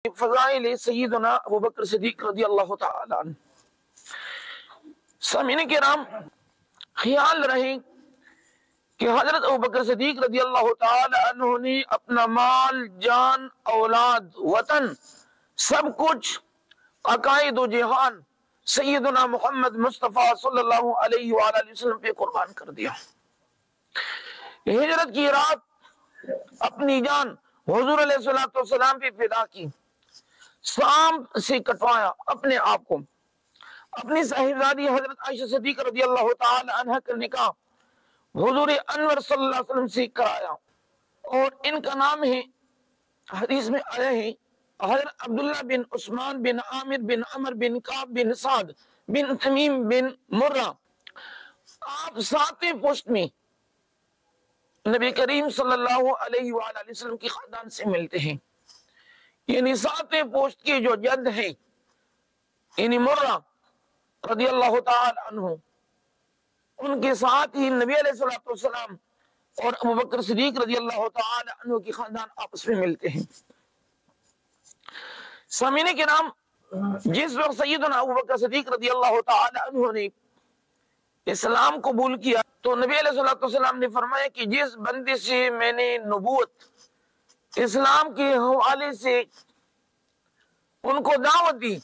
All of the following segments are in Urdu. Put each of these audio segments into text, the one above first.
فضائل سیدنا ابو بکر صدیق رضی اللہ تعالی عنہ۔ سامعین کرام، خیال رہے کہ حضرت ابو بکر صدیق رضی اللہ تعالی عنہ نے اپنا مال، جان، اولاد، وطن، سب کچھ عقائد و جہان سیدنا محمد مصطفیٰ صلی اللہ علیہ وآلہ وسلم پہ قربان کر دیا۔ ہجرت کی رات اپنی جان حضور علیہ السلام پہ فدا کی، سانپ سے کٹوایا اپنے آپ کو۔ اپنی صاحبزادی حضرت عائشہ صدیقہ رضی اللہ تعالی عنہ کا نکاح حضور انور صلی اللہ علیہ وسلم سے کرایا، اور ان کا نام ہے، حدیث میں آیا ہے، حضرت عبداللہ بن عثمان بن عامر بن عمر بن کعب بن سعد بن تمیم بن مرہ۔ آپ ساتویں پشت میں نبی کریم صلی اللہ علیہ وآلہ وسلم کی خاندان سے ملتے ہیں، یعنی ساتویں پوشت کے جو جد ہیں، یعنی مرہ رضی اللہ تعالی عنہ، ان کے ساتھ ہی نبی علیہ السلام اور ابو بکر صدیق رضی اللہ تعالی عنہ کی خاندان آپس میں ملتے ہیں۔ سامعین کرام، جس وقت سیدنا ابو بکر صدیق رضی اللہ تعالی عنہ نے اسلام قبول کیا تو نبی علیہ السلام نے فرمایا کہ جس بندے سے میں نے نبوت اسلام کے حوالے سے ان کو دعوت دی،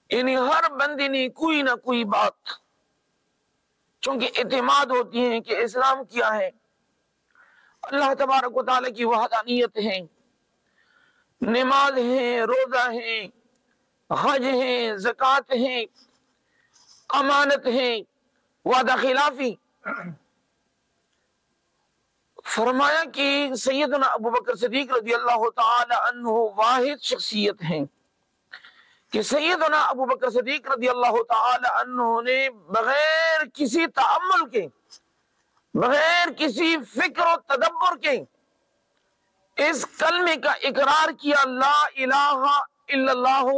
یعنی ہر بندے نے کوئی نہ کوئی بات، چونکہ اعتماد ہوتی ہے کہ اسلام کیا ہے، اللہ تبارک و تعالیٰ کی وحدانیت ہے، نماز ہے، روزہ ہے، حج ہے، زکوٰۃ ہے، امانت ہے، وعدہ خلافی۔ فرمایا کہ سیدنا ابو بکر صدیق رضی اللہ تعالی عنہ واحد شخصیت ہیں کہ سیدنا ابو بکر صدیق رضی اللہ تعالی عنہ نے بغیر کسی تأمل کے، بغیر کسی فکر و تدبر کے اس کلمے کا اقرار کیا، لا الہ الا اللہ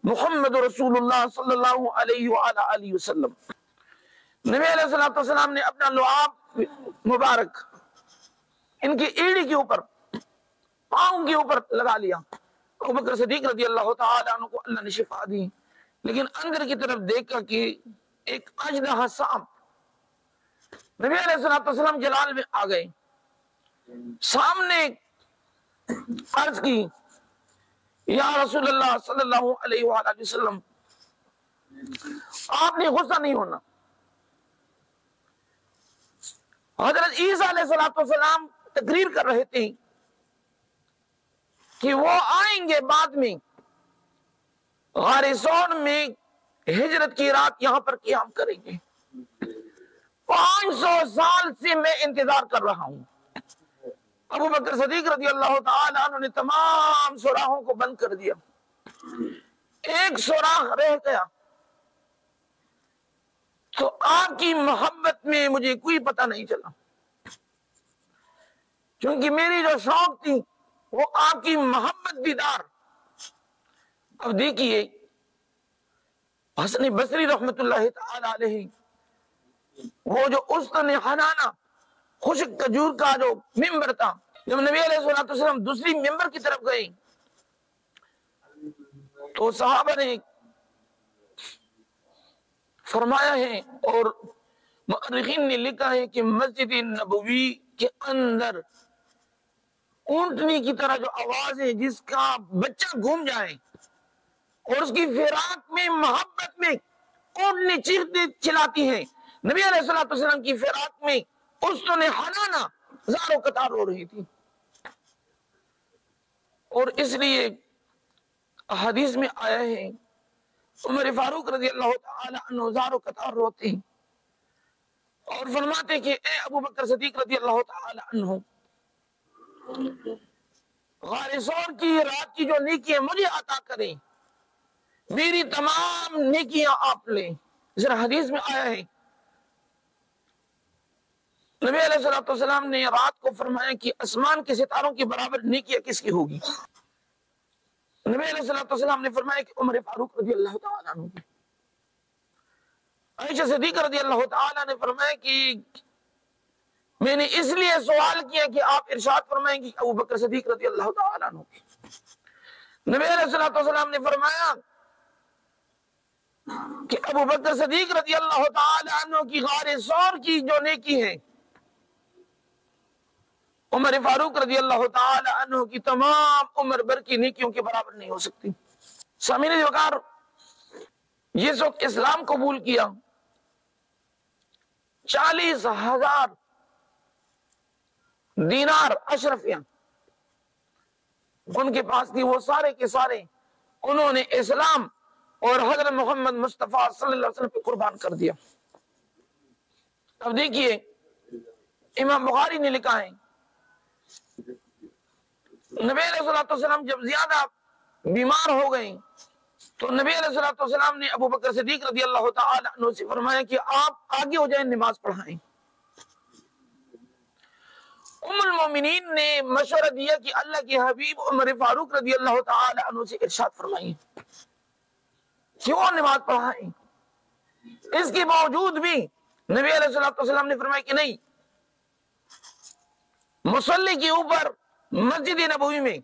محمد رسول اللہ صلی اللہ علیہ وآلہ وسلم۔ نبی علیہ السلام نے اپنا لعاب مبارک ان کی ایڑی کے اوپر، پاؤں کے اوپر لگا لیا۔ ابو بکر صدیق رضی اللہ تعالی عنہ کو اللہ نے شفا دی، لیکن اندر کی طرف دیکھا کہ ایک اژدہا سانپ۔ نبی علیہ السلام جلال میں آ گئے، سامنے عرض کی، یا رسول اللہ صلی اللہ علیہ وآلہ وسلم، آپ نے غصہ نہیں ہونا۔ حضرت عیسیٰ علیہ السلام تقریر کر رہے تھے کہ وہ آئیں گے بعد میں، غار ثور میں ہجرت کی رات یہاں پر قیام کریں گے۔ 500 سال سے میں انتظار کر رہا ہوں۔ ابو بکر صدیق رضی اللہ تعالی عنہ نے تمام سوراخوں کو بند کر دیا، ایک سوراخ رہ گیا، تو آپ کی محبت میں مجھے کوئی پتہ نہیں چلا، کیونکہ میری جو شوق تھی وہ آپ کی محبت دیدار۔ اب دیکھیے، حسن بصری رحمت اللہ تعالی علیہ، وہ جو استن حنانہ خشک کھجور کا جو ممبر تھا، جب نبی علیہ السلام دوسری ممبر کی طرف گئے تو صحابہ نے فرمایا ہے، اور مؤرخین نے لکھا ہے کہ مسجد نبوی کے اندر اونٹنی کی طرح جو آواز ہے جس کا بچہ گھوم جائے، اور اس کی فراق میں، محبت میں اونٹنی چیختے چلاتی ہے، نبی علیہ السلام کی فراق میں استن حنانہ زاروں قطار رو رہی تھی۔ اور اس لیے حدیث میں آیا ہے، عمر فاروق رضی اللہ تعالی عنہ زاروں قطار روتے ہیں اور فرماتے کہ اے ابو بکر صدیق رضی اللہ تعالی عنہ، غار ثور کی رات کی جو نیکیاں مجھے عطا کریں، میری تمام نیکیاں آپ لیں۔ ذرا حدیث میں آیا ہے، نبی علیہ السلام نے رات کو فرمایا کہ آسمان کے ستاروں کے برابر نیکیاں کس کی ہوگی؟ نبی علیہ السلام نے فرمایا کہ عمر فاروق رضی اللہ تعالیٰ عنہ کی۔ عائشہ صدیقہ رضی اللہ تعالیٰ نے فرمایا کہ میں نے اس لیے سوال کیا کہ آپ ارشاد فرمائیں کہ ابو بکر صدیق رضی اللہ تعالیٰ عنہ کی۔ نبی علیہ الصلوۃ والسلام نے فرمایا کہ ابو بکر صدیق رضی اللہ تعالی عنہ کی غار ثور کی جو نیکی ہے عمر فاروق رضی اللہ تعالی عنہ کی تمام عمر بھر کی نیکیوں کے برابر نہیں ہو سکتی۔ سامعین وقار، جس وقت اسلام قبول کیا 40,000 دینار اشرفیاں ان کے پاس تھی، وہ سارے کے سارے انہوں نے اسلام اور حضرت محمد مصطفیٰ صلی اللہ علیہ وسلم پہ قربان کر دیا۔ اب دیکھیے امام بخاری نے لکھا ہے نبی علیہ الصلوۃ والسلام جب زیادہ بیمار ہو گئے تو نبی علیہ الصلوۃ والسلام نے ابو بکر صدیق رضی اللہ تعالی عنہ سے فرمایا کہ آپ آگے ہو جائیں، نماز پڑھائیں۔ ام المومنین نے مشورہ دیا کہ اللہ کے حبیب عمر فاروق رضی اللہ تعالی عنہ سے ارشاد فرمائیں کیوں نماز پڑھائیں۔ اس کے باوجود بھی نبی علیہ الصلوۃ والسلام نے فرمایا کہ نہیں، مصلی کے اوپر مسجد نبوی میں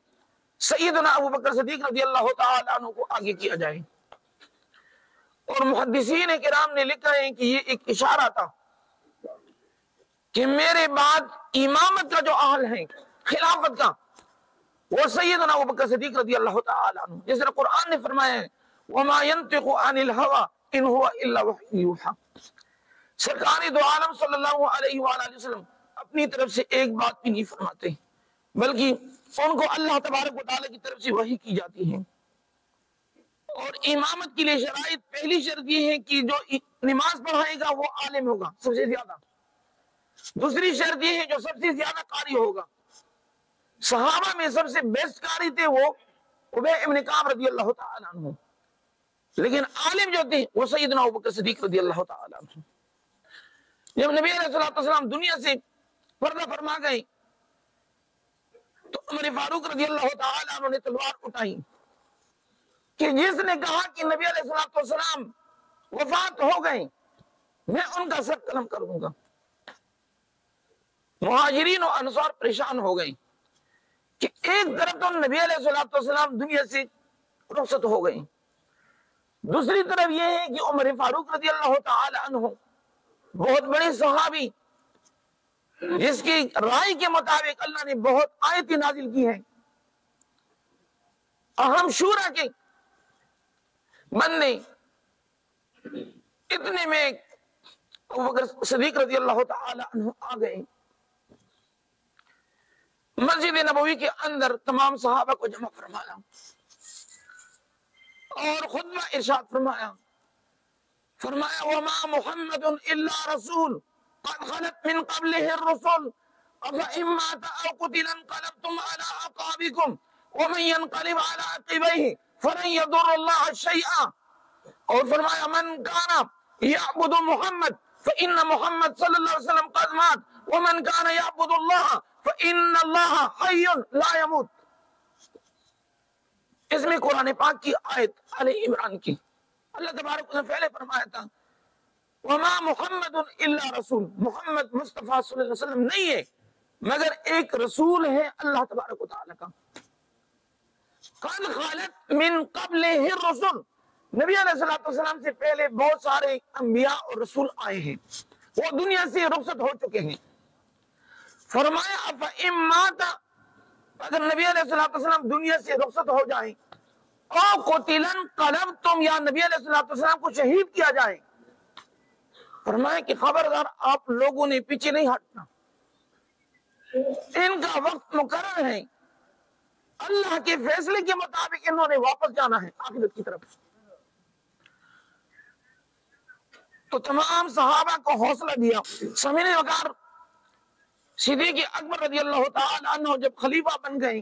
سیدنا ابو بکر صدیق رضی اللہ تعالی عنہ کو آگے کیا جائے۔ اور محدثین کرام نے لکھا ہے کہ یہ ایک اشارہ تھا کہ میرے بعد امامت کا جو اہل ہے، خلافت کا، وہ سیدنا ابو بکر صدیق رضی اللہ تعالی عنہ، جس طرح قرآن نے فرمایا ہے وما ينطق عن الهوى ان هو الا وحی یوحی۔ سرکار دو عالم صلی اللہ علیہ وآلہ وسلم اپنی طرف سے ایک بات بھی نہیں فرماتے، بلکہ ان کو اللہ تبارک و تعالی کی طرف سے وحی کی جاتی ہے۔ اور امامت کے لیے شرائط، پہلی شرط یہ ہے کہ جو نماز پڑھائے گا وہ عالم ہوگا سب سے زیادہ۔ دوسری شرط یہ ہے جو سب سے زیادہ قاری ہوگا۔ صحابہ میں سب سے بیسٹ قاری تھے وہ ابی ابن کعب رضی اللہ تعالی عنہ، لیکن عالم جو تھے وہ سیدنا ابو بکر صدیق رضی اللہ تعالی عنہ۔ جب نبی علیہ السلام دنیا سے پردہ فرما گئے تو عمر فاروق رضی اللہ تعالی عنہ نے تلوار اٹھائی کہ جس نے کہا کہ نبی علیہ السلام وفات ہو گئے میں ان کا سر قلم کر دوں گا۔ مہاجرین و انصار پریشان ہو گئے کہ ایک طرف تو نبی علیہ السلام دنیا سے رخصت ہو گئے، دوسری طرف یہ ہے کہ عمر فاروق رضی اللہ تعالی عنہ بہت بڑے صحابی جس کی رائے کے مطابق اللہ نے بہت آیتیں نازل کی ہیں، اہم شورا کے بندے، اتنے میں ابو بکر صدیق رضی اللہ تعالی عنہ آ گئے، مسجد نبوی کے اندر تمام صحابہ کو جمع فرمایا اور خطبہ ارشاد فرمایا وما محمد الا رسول قد خلت من قبله الرسل افإن مات او قتل انقلبتم على اعقابكم ومن ينقلب على عقبيه فلن يضر الله شيئا۔ اور فرمایا من كان يعبد محمد فإن محمد صلی اللہ علیہ وسلم قد مات ومن كان يعبد الله فإن الله حي لا يموت۔ اس میں قرآن پاک کی آیت آل عمران کی اللہ تبارک نے پہلے فرمایا تھا وما محمد الا رسول، محمد مصطفیٰ صلی اللہ علیہ وسلم نہیں ہے مگر ایک رسول ہے اللہ تبارک و تعالی کا۔ قد خالت من قبلہ الرسل، نبی علیہ السلام سے پہلے بہت سارے انبیاء اور رسول آئے ہیں، وہ دنیا سے رخصت ہو چکے ہیں۔ فرمایا افإن مات، اگر نبی علیہ السلام دنیا سے رخصت ہو جائیں، او قتل انقلبتم، یا نبی علیہ السلام کو شہید کیا جائے، فرمایا کہ خبردار آپ لوگوں نے پیچھے نہیں ہٹنا، ان کا وقت مقرر ہے، اللہ کے فیصلے کے مطابق انہوں نے واپس جانا ہے آخرت کی طرف۔ تو تمام صحابہ کو حوصلہ دیا۔ سامعین وقار، صدیق اکبر رضی اللہ تعالی عنہ جب خلیفہ بن گئے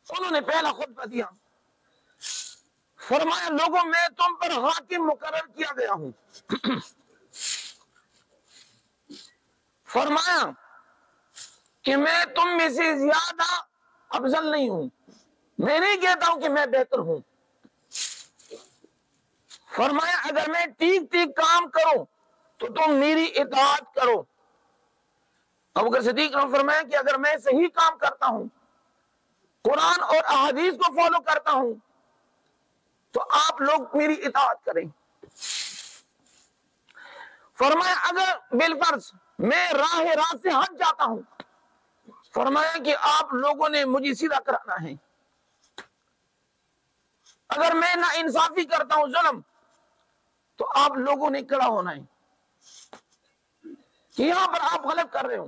انہوں نے پہلا خطبہ دیا، فرمایا لوگوں میں تم پر حاکم مقرر کیا گیا ہوں، فرمایا کہ میں تم میں سے زیادہ افضل نہیں ہوں، میں نہیں کہتا ہوں کہ میں بہتر ہوں، فرمایا اگر میں ٹھیک ٹھیک کام کروں تو تم میری اطاعت کرو۔ ابو بکر صدیق نے فرمایا کہ اگر میں صحیح کام کرتا ہوں قرآن اور احادیث کو فالو کرتا ہوں تو آپ لوگ میری اطاعت کریں۔ فرمایا اگر بالفرض میں راہ راست سے ہٹ جاتا ہوں، فرمایا کہ آپ لوگوں نے مجھے سیدھا کرانا ہے۔ اگر میں نا انصافی کرتا ہوں، ظلم، تو آپ لوگوں نے کھڑا ہونا ہے کہ یہاں پر آپ غلط کر رہے ہو۔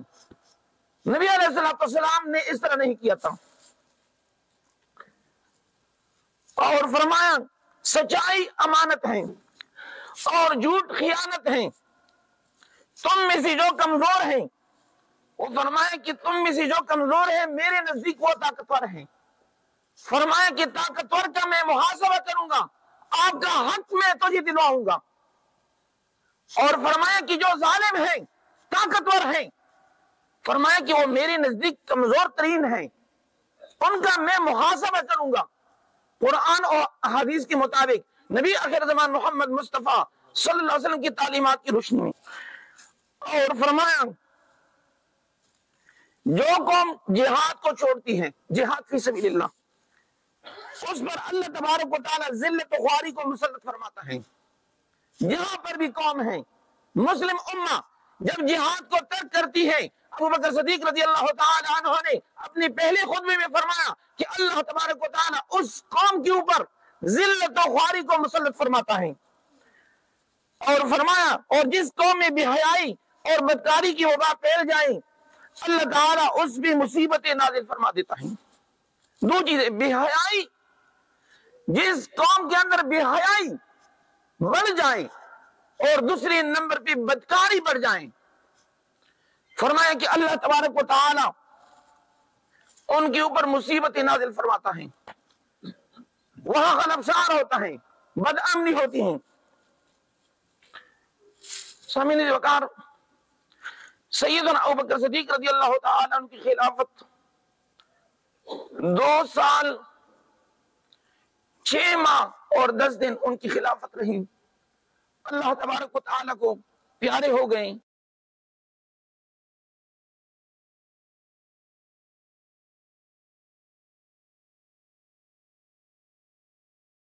نبی علیہ السلام نے اس طرح نہیں کیا تھا۔ اور فرمایا سچائی امانت ہے اور جھوٹ خیانت ہے۔ تم میں سے جو کمزور ہیں، وہ فرمایا کہ تم میں سے جو کمزور ہے میرے نزدیک وہ طاقتور ہیں۔ فرمایا کہ طاقتور کا میں محاسبہ کروں گا، آپ کا حق میں تجھے دلواؤں گا۔ اور فرمایا کہ جو ظالم ہیں، طاقتور ہیں، فرمایا کہ وہ میرے نزدیک کمزور ترین ہیں، ان کا میں محاسبہ کروں گا قرآن اور حدیث کے مطابق، نبی آخر زمان محمد مصطفیٰ صلی اللہ علیہ وسلم کی تعلیمات کی روشنی میں۔ اور فرمایا جو قوم جہاد کو چھوڑتی ہے، جہاد فی سبیل اللہ، اس پر اللہ تبارک و تعالی ذلت و خواری کو مسلط فرماتا ہے۔ جہاں پر بھی قوم ہے، مسلم امہ جب جہاد کو ترک کرتی ہے، ابو بکر صدیق رضی اللہ تعالی عنہ نے اپنے پہلے خطبے میں فرمایا کہ اللہ تبارک و تعالی اس قوم کے اوپر ذلت و خواری کو مسلط فرماتا ہے۔ اور فرمایا اور جس قوم میں بے حیائی اور بدکاری کی وبا پھیل جائے، اللہ تعالیٰ اس بھی مصیبتیں نازل فرما دیتا ہے۔ دو چیزیں، بے حیائی، جس قوم کے اندر بے حیائی بڑھ جائے، اور دوسرے نمبر پہ بدکاری بڑھ جائے، فرمایا کہ اللہ تبارک و تعالی ان کے اوپر مصیبتیں نازل فرماتا ہے، وہاں غلبشار ہوتا ہے، بدامنی ہوتی ہیں۔ سامعین وقار، سیدنا ابوبکر صدیق رضی اللہ تعالی عنہ کی خلافت 2 سال 6 ماہ اور 10 دن ان کی خلافت رہی۔ اللہ تبارک و تعالی کو پیارے ہو گئے،